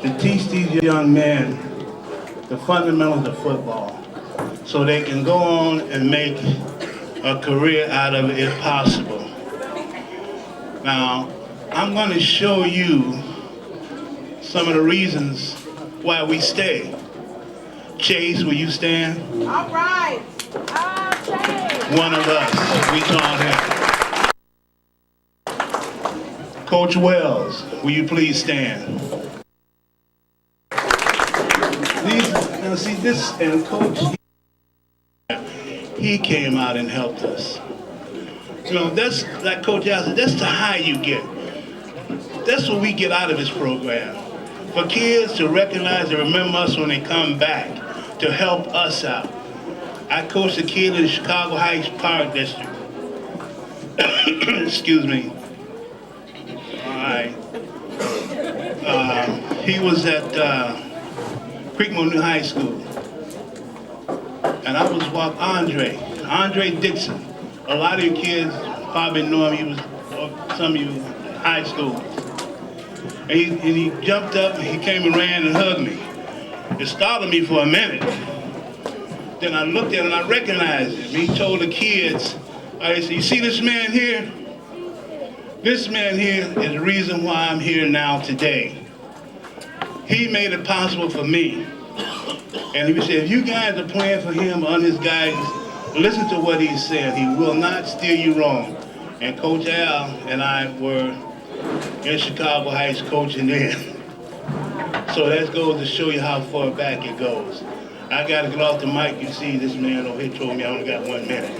to teach these young men the fundamentals of football so they can go on and make a career out of it if possible. Now, I'm going to show you some of the reasons why we stay. Chase, will you stand? All right. Chase. One of us, we call him. Coach Wells, will you please stand? Now see this, and Coach, he came out and helped us. You know, that's, like Coach Al said, that's the high you get. That's what we get out of this program. For kids to recognize and remember us when they come back, to help us out. I coached a kid in the Chicago Heights Park District. Excuse me. All right. He was at Creekmore New High School. And I was walking Andre Dixon. A lot of you kids probably know him. He was, some of you, high school. And he jumped up and he came and ran and hugged me. It startled me for a minute. Then I looked at him and I recognized him. He told the kids, I said, you see this man here? This man here is the reason why I'm here now today. He made it possible for me. And he said, if you guys are praying for him on his guidance, listen to what he said. He will not steer you wrong. And Coach Al and I were in Chicago Heights coaching then. So that goes to show you how far back it goes. I got to get off the mic. You see this man over here told me I only got 1 minute.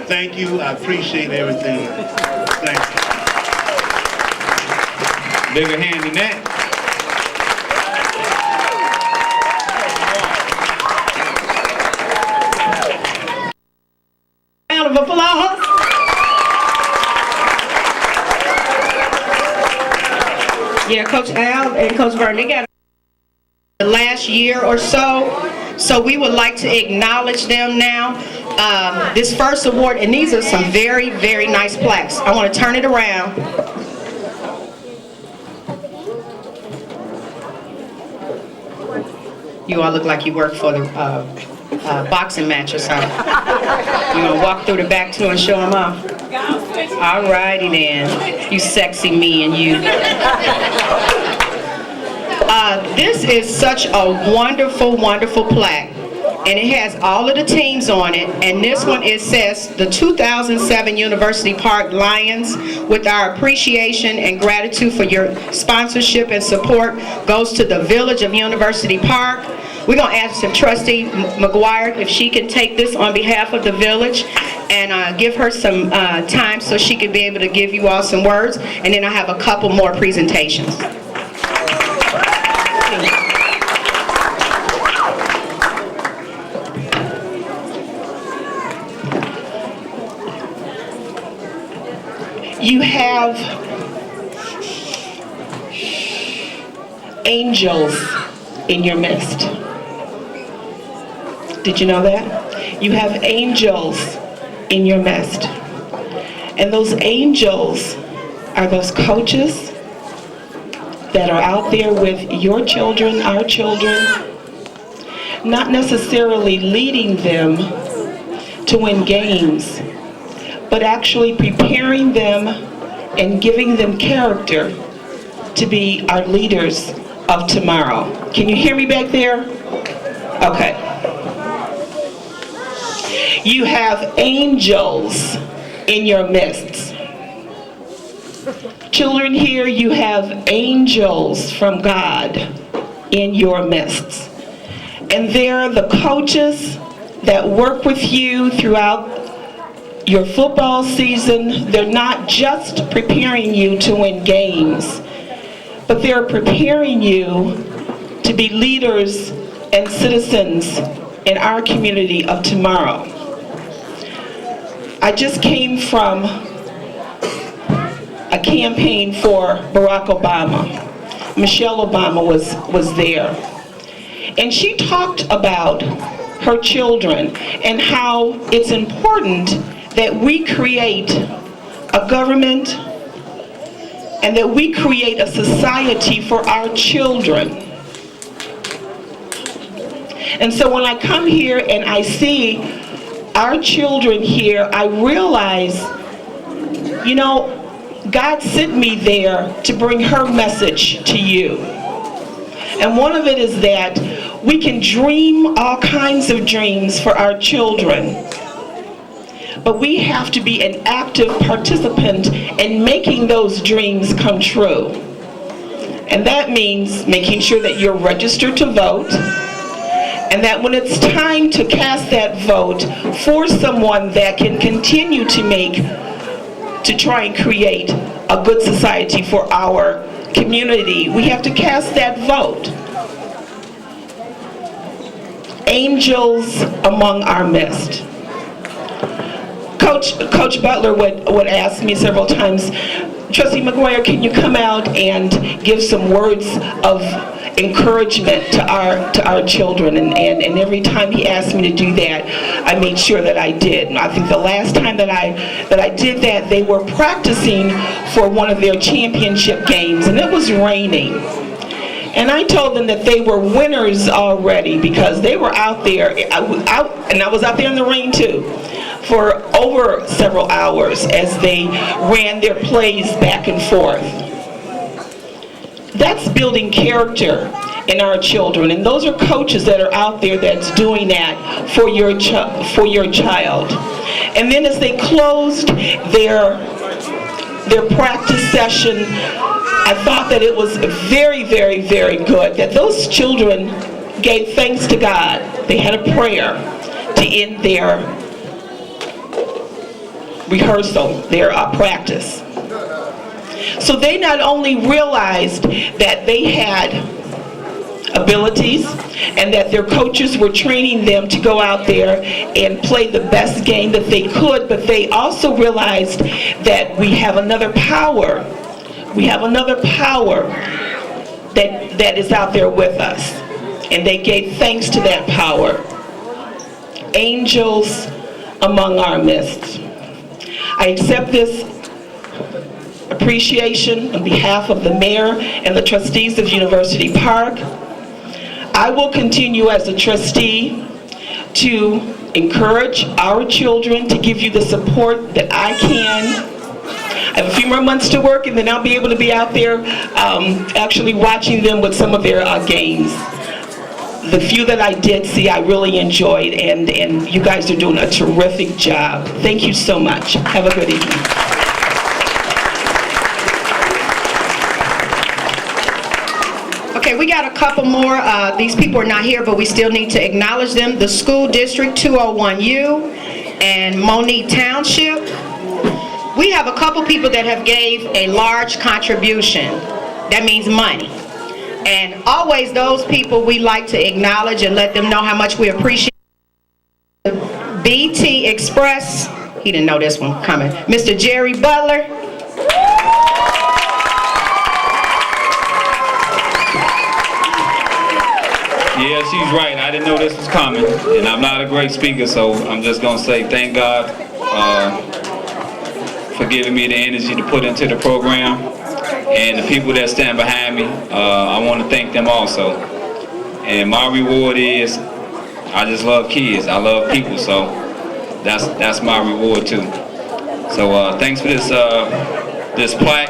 Thank you. I appreciate everything. Thank you. Bigger hand than that. Round of applause. Yeah, Coach Al and Coach Vernon, they got the last year or so we would like to acknowledge them now. This first award, and these are some very, very nice plaques. I want to turn it around. You all look like you work for the boxing match or something. You gonna walk through the back too and show them off? All righty then, you sexy me and you. This is such a wonderful, wonderful plaque. And it has all of the teams on it. And this one, it says, the 2007 University Park Lions, with our appreciation and gratitude for your sponsorship and support, goes to the Village of University Park. We're going to ask if Trustee McGuire, if she can take this on behalf of the village and give her some time so she can be able to give you all some words. And then I have a couple more presentations. You have angels in your midst. Did you know that? You have angels in your midst. And those angels are those coaches that are out there with your children, our children, not necessarily leading them to win games, but actually preparing them and giving them character to be our leaders of tomorrow. Can you hear me back there? Okay. You have angels in your midst. Children here, you have angels from God in your midst. And they're the coaches that work with you throughout your football season. They're not just preparing you to win games, but they're preparing you to be leaders and citizens in our community of tomorrow. I just came from a campaign for Barack Obama. Michelle Obama was there. And she talked about her children and how it's important that we create a government and that we create a society for our children. And so when I come here and I see our children here, I realize, you know, God sent me there to bring her message to you. And one of it is that we can dream all kinds of dreams for our children, but we have to be an active participant in making those dreams come true. And that means making sure that you're registered to vote, and that when it's time to cast that vote for someone that can continue to try and create a good society for our community, we have to cast that vote. Angels among our midst. Coach Butler would ask me several times, Trustee McGuire, can you come out and give some words of encouragement to our children? And every time he asked me to do that, I made sure that I did. And I think the last time that I did that, they were practicing for one of their championship games, and it was raining. And I told them that they were winners already because they were out there, and I was out there in the rain too, for over several hours as they ran their plays back and forth. That's building character in our children, and those are coaches that are out there that's doing that for your child. And then as they closed their practice session, I thought that it was very, very, very good that those children gave thanks to God. They had a prayer to end their rehearsal, their practice. So they not only realized that they had abilities and that their coaches were training them to go out there and play the best game that they could, but they also realized that we have another power. We have another power that is out there with us. And they gave thanks to that power. Angels among our midst. I accept this appreciation on behalf of the mayor and the trustees of University Park. I will continue as a trustee to encourage our children, to give you the support that I can. I have a few more months to work, and then I'll be able to be out there actually watching them with some of their games. The few that I did see, I really enjoyed, and you guys are doing a terrific job. Thank you so much. Have a good evening. Okay, we got a couple more. These people are not here, but we still need to acknowledge them. The School District 201U and Monique Township. We have a couple people that have gave a large contribution. That means money. And always those people we like to acknowledge and let them know how much we appreciate. BT Express, he didn't know this one coming. Mr. Jerry Butler. Yeah, she's right. I didn't know this was coming, and I'm not a great speaker, so I'm just going to say thank God for giving me the energy to put into the program. And the people that stand behind me, I want to thank them also. And my reward is, I just love kids. I love people, so that's my reward too. So thanks for this plaque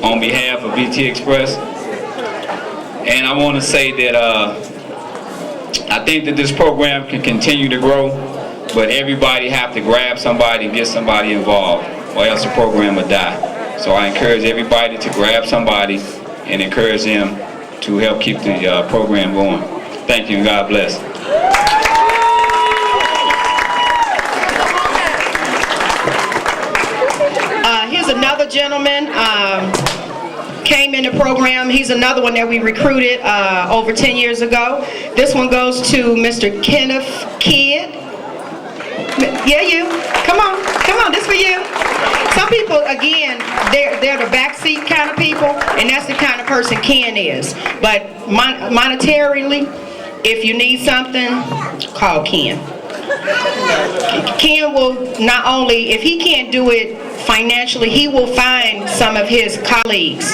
on behalf of BT Express. And I want to say that I think that this program can continue to grow, but everybody have to grab somebody and get somebody involved, or else the program will die. So I encourage everybody to grab somebody and encourage them to help keep the program going. Thank you, and God bless. Here's another gentleman, came in the program. He's another one that we recruited over 10 years ago. This one goes to Mr. Kenneth Kidd. Yeah, you. Come on, this for you. Some people, again, they're the backseat kind of people, and that's the kind of person Ken is. But monetarily, if you need something, call Ken. Ken will not only, if he can't do it financially, he will find some of his colleagues